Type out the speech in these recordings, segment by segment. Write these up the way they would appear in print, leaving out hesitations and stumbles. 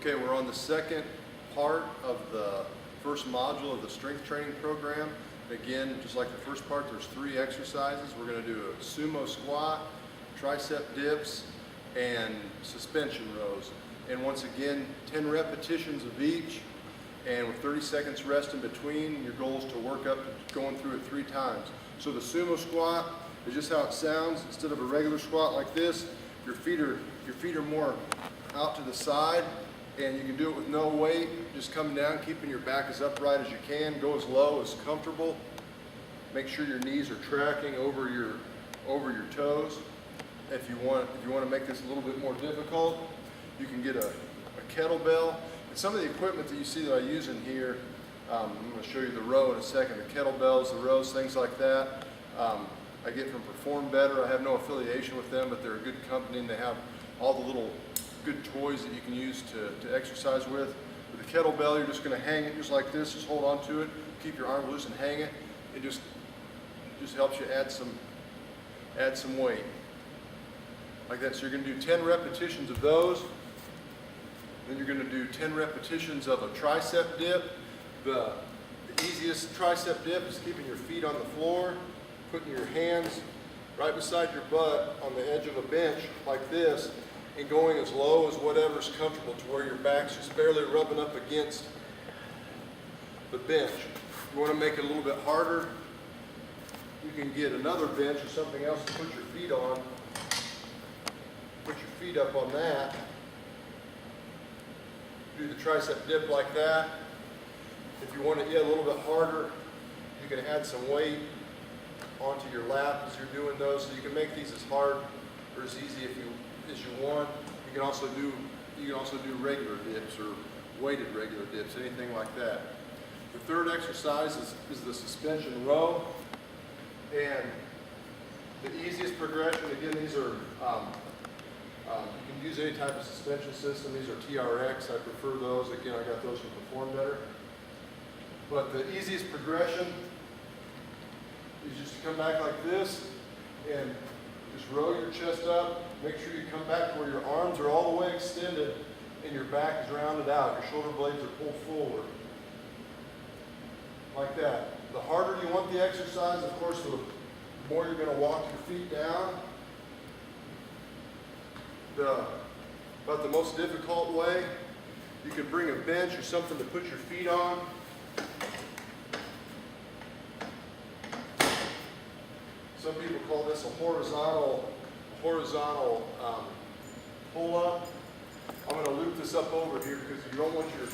Okay, we're on the second part of the first module of the strength training program. Again, just like the first part, there's 3 exercises. We're going to do a sumo squat, tricep dips, and suspension rows. And once again, 10 repetitions of each, and with 30 seconds rest in between. Your goal is to work up to going through it 3 times. So the sumo squat is just how it sounds. Instead of a regular squat like this, your feet are more out to the side, and you can do it with no weight, just coming down, keeping your back as upright as you can. Go as low as comfortable. Make sure your knees are tracking over your toes. If you want to make this a little bit more difficult, you can get a kettlebell. And some of the equipment that you see that I use in here, I'm going to show you the row in a second. The kettlebells, the rows, things like that, I get from Perform Better. I have no affiliation with them, but they're a good company, and they have all the little good toys that you can use to exercise with. With the kettlebell, you're just going to hang it just like this. Just hold on to it. Keep your arm loose and hang it. It just helps you add some weight. Like that. So you're going to do 10 repetitions of those. Then you're going to do 10 repetitions of a tricep dip. The easiest tricep dip is keeping your feet on the floor, putting your hands right beside your butt on the edge of a bench like this, and going as low as whatever's comfortable to where your back's just barely rubbing up against the bench. If you want to make it a little bit harder, you can get another bench or something else to put your feet on. Put your feet up on that. Do the tricep dip like that. If you want to get a little bit harder, you can add some weight onto your lap as you're doing those. So you can make these as hard or as easy as you want. You can also do regular dips or weighted regular dips, anything like that. The third exercise is the suspension row. And the easiest progression, again, these are, you can use any type of suspension system. These are TRX, I prefer those. Again, I got those from Perform Better. But the easiest progression is just to come back like this and just roll your chest up. Make sure you come back to where your arms are all the way extended and your back is rounded out. Your shoulder blades are pulled forward. Like that. The harder you want the exercise, of course, the more you're going to walk your feet down. But the most difficult way, you can bring a bench or something to put your feet on. Some people call this a horizontal pull-up. I'm going to loop this up over here because you don't want your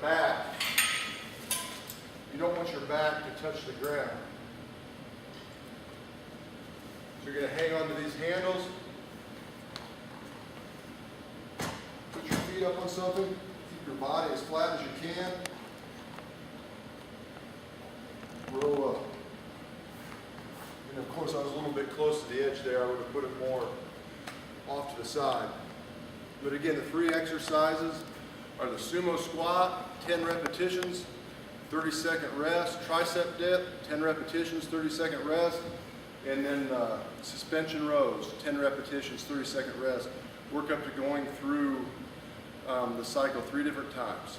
back to touch the ground. So you're going to hang on to these handles. Put your feet up on something. Keep your body as flat as you can. Roll up. And of course, I was a little bit close to the edge there. I would have put it more off to the side. But again, the 3 exercises are the sumo squat, 10 repetitions, 30-second rest, tricep dip, 10 repetitions, 30-second rest, and then suspension rows, 10 repetitions, 30-second rest. Work up to going through the cycle 3 different times.